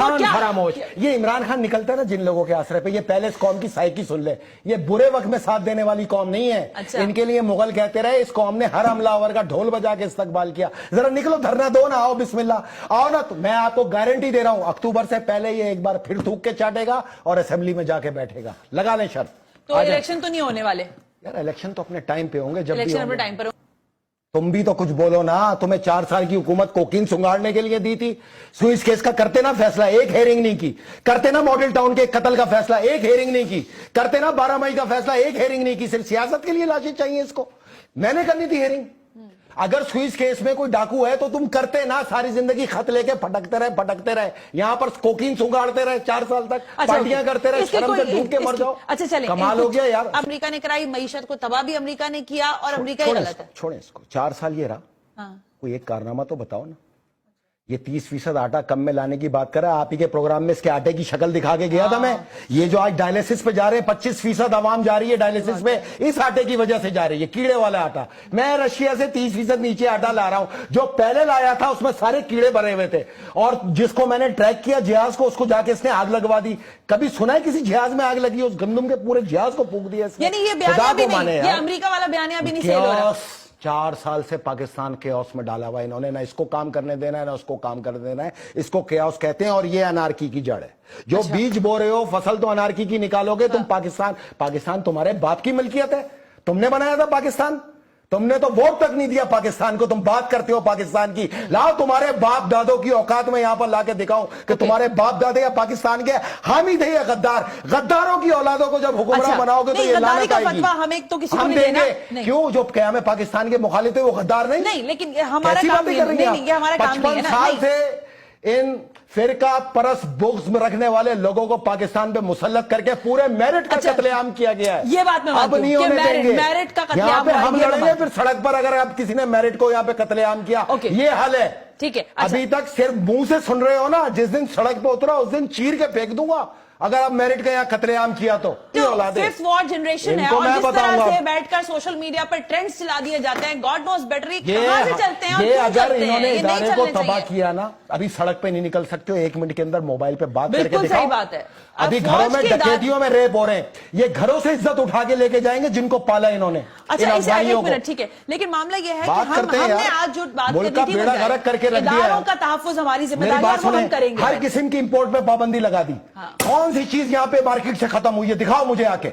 پاکستان خاموش. یہ عمران خان نکلتا ہے نا جن لوگوں کے آسرے پہ, یہ پہلے اس قوم کی سائیکی سن لے, یہ برے وقت میں ساتھ دینے والی قوم نہیں ہے. ان کے لیے مغل کہتے رہے, اس قوم نے ہر حملہ آور کا ڈھول بجا کے استقبال کیا. ذرا نکلو, دھرنا دو نا, آؤ بسم اللہ آؤ نا. تو میں آپ کو گارنٹی دے رہا ہوں اکتوبر سے پہلے یہ ایک بار پھر تھوک کے چاٹے گا اور اسمبلی میں جا کے بیٹھے گا. لگا لیں شرط. تو الیکشن تو نہیں ہونے والے یار, الیکشن تو اپنے ٹائم پہ ہوں گے, جب بھی الیکشن اپنے ٹائم پر. تم بھی تو کچھ بولو نا. تمہیں 4 سال کی حکومت کوکین سنگاڑنے کے لیے دی تھی. سوئس کیس کا کرتے نا فیصلہ, ایک ہیرنگ نہیں کی. کرتے نا ماڈل ٹاؤن کے قتل کا فیصلہ, ایک ہیرنگ نہیں کی. کرتے نا 12 مئی کا فیصلہ, ایک ہیرنگ نہیں کی. صرف سیاست کے لیے لاشیں چاہیے اس کو. میں نے کرنی تھی ہیرنگ. اگر سوئس کیس میں کوئی ڈاکو ہے تو تم کرتے نا, ساری زندگی خط لے کے پھٹکتے رہے. یہاں پر کوکین سنگاڑتے رہے 4 سال تک, پارٹیاں کرتے رہے, شرم سے ڈوب کے مر جاؤ. اچھا چلیں, کمال ہو گیا یار. امریکہ نے کرائی, معیشت کو تباہ بھی امریکہ نے کیا, اور امریکہ ہی غلط ہے. چھوڑیں اس کو. 4 سال یہ رہا, کوئی ایک کارنامہ تو بتاؤ نا. یہ 30% آٹا کم میں لانے کی بات کر رہا ہے. آپ ہی کے پروگرام میں اس کے آٹے کی شکل دکھا کے گیا تھا میں. یہ جو آج ڈائلیسس پہ جا رہے ہیں, 25% عوام جا رہی ہے ڈائلیسس پہ, اس آٹے کی وجہ سے جا رہی ہے, کیڑے والا آٹا. میں رشیا سے 30% نیچے آٹا لا رہا ہوں. جو پہلے لایا تھا اس میں سارے کیڑے بھرے ہوئے تھے, اور جس کو میں نے ٹریک کیا جہاز کو, اس کو جا کے اس نے آگ لگوا دی. کبھی سنا ہے کسی جہاز میں آگ لگی؟ اس گندم کے پورے جہاز کو پھونک دیا. یعنی یہ بیانیہ بھی نہیں, یہ امریکہ والا بیانیہ بھی نہیں سیل ہو رہا. 4 سال سے پاکستان کیوس میں ڈالا ہوا انہوں نے, نہ اس کو کام کرنے دینا ہے نہ اس کو کام کرنے دینا ہے. اس کو کیوس کہتے ہیں, اور یہ انارکی کی جڑ ہے. جو بیج بو رہے ہو, فصل تو انارکی کی نکالو گے تم. پاکستان تمہارے باپ کی ملکیت ہے, تم نے بنایا تھا پاکستان. تم نے تو ووٹ تک نہیں دیا پاکستان کو, تم بات کرتے ہو پاکستان کی. لاؤ تمہارے باپ دادوں کی اوقات میں یہاں پر لا کے دکھاؤں کہ تمہارے باپ دادے یا پاکستان کے حامی تھے یا غدار. غداروں کی اولادوں کو جب حکمراں بناؤ گے تو یہ لعنت آئے گی. ہم دیں گے کیوں؟ جو قیام پاکستان کے مخالف تھے وہ غدار نہیں, لیکن ہمارا کام نہیں, یہ ہمارا کام نہیں ہے نا. 55 سال سے ان فرقہ پرست بغض میں رکھنے والے لوگوں کو پاکستان پہ مسلط کر کے پورے میرٹ کا قتل عام کیا گیا ہے. یہ بات میں اب نہیں ہونے دیں گے. میرٹ کا قتل یہاں عام پہ ہم لڑیں گے, پھر سڑک پر اگر اب کسی نے میرٹ کو یہاں پہ قتل عام کیا, یہ حل ہے. ٹھیک ہے, ابھی تک صرف منہ سے سن رہے ہو نا. جس دن سڑک پہ اترا اس دن چیر کے پھینک دوں گا اگر آپ میرٹ کا یہاں قتل عام کیا تو. ففتھ وار جنریشن ہے, اور جس طرح سے بیٹھ کر سوشل میڈیا پر ٹرینڈز چلا دیے جاتے ہیں, گاڈ نوز بیٹر کہاں سے چلتے ہیں اور یہ کیوں اگر چلتے انہوں ہیں, نے یہ نہیں ادارے کو چلنے تباہ چاہیے. کیا نا, ابھی سڑک پہ نہیں نکل سکتے ہو, 1 منٹ کے اندر موبائل پہ بات کر کے بالکل دکھاؤ. صحیح بات ہے. ابھی گھروں میں ڈکیتیوں میں ریپ ہو رہے ہیں, یہ گھروں سے عزت اٹھا کے لے کے جائیں گے جن کو پالا انہوں نے. اچھا ایک منٹ, ٹھیک ہے, لیکن معاملہ یہ ہے کہ ہم نے آج جو بات کرنی تھی اداروں کا تحفظ ہماری ذمہ داری ہے, وہ ہم کریں گے. ہر قسم کی امپورٹ پہ پابندی لگا دی. کون سی چیز یہاں پہ مارکیٹ سے ختم ہوئی ہے دکھاؤ مجھے آ کے.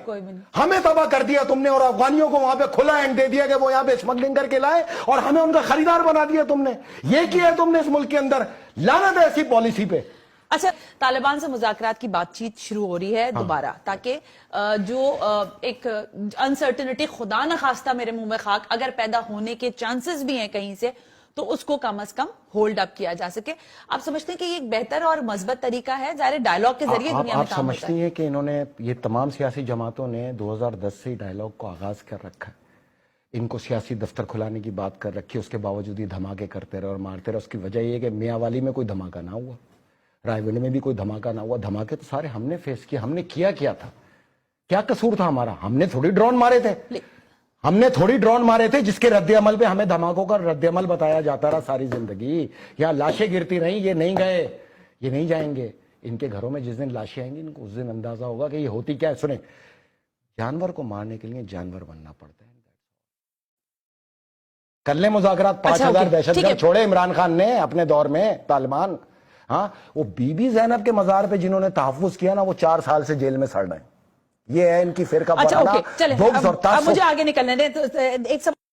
ہمیں تباہ کر دیا تم نے, اور افغانیوں کو وہاں پہ کھلا اینڈ دے دیا کہ وہ یہاں پہ اسمگلنگ کر کے لائے, اور ہمیں ان کا خریدار بنا دیا تم نے. یہ کیا ہے تم نے اس ملک کے اندر, لعنت ہے ایسی پالیسی پہ. اچھا, طالبان سے مذاکرات کی بات چیت شروع ہو رہی ہے دوبارہ, تاکہ جو ایک انسرٹنٹی خدا نخواستہ میرے منہ میں خاک اگر پیدا ہونے کے چانسز بھی ہیں کہیں سے, تو اس کو کم از کم ہولڈ اپ کیا جا سکے. آپ سمجھتے ہیں کہ یہ ایک بہتر اور مثبت طریقہ ہے ظاہر ڈائیلاگ کے ذریعے دنیا میں کام ہوتا ہے؟ آپ سمجھتی ہیں کہ انہوں نے, یہ تمام سیاسی جماعتوں نے 2010 سے ڈائیلاگ کو آغاز کر رکھا ہے, ان کو سیاسی دفتر کھلانے کی بات کر رکھی ہے, اس کے باوجود یہ دھماکے کرتے رہے اور مارتے رہے. اس کی وجہ یہ ہے کہ میاں والی میں کوئی دھماکہ نہ ہوا, رائے ونڈ میں بھی کوئی دھماکہ نہ ہوا. دھماکے تو سارے ہم نے فیس کیا. ہم نے کیا تھا, کیا قصور تھا ہمارا؟ ہم نے تھوڑی ڈرون مارے تھے, جس کے رد عمل پہ ہمیں دھماکوں کا رد عمل بتایا جاتا رہا ساری زندگی. یہاں لاشیں گرتی رہیں, یہ نہیں گئے, یہ نہیں جائیں گے. ان کے گھروں میں جس دن لاشیں آئیں گی ان کو اس دن اندازہ ہوگا کہ یہ ہوتی کیا ہے. سنیں, جانور کو مارنے کے لیے جانور بننا پڑتا ہے. کر لیں مذاکرات, 5000 دہشت گرد چھوڑے عمران خان نے اپنے دور میں طالبان. ہاں, وہ بی بی زینب کے مزار پہ جنہوں نے تحفظ کیا نا, وہ 4 سال سے جیل میں سڑ رہے ہیں. یہ ہے ان کی فرقہ پرانہ بغض اور تعصب. اب مجھے آگے نکلنے دیں. ایک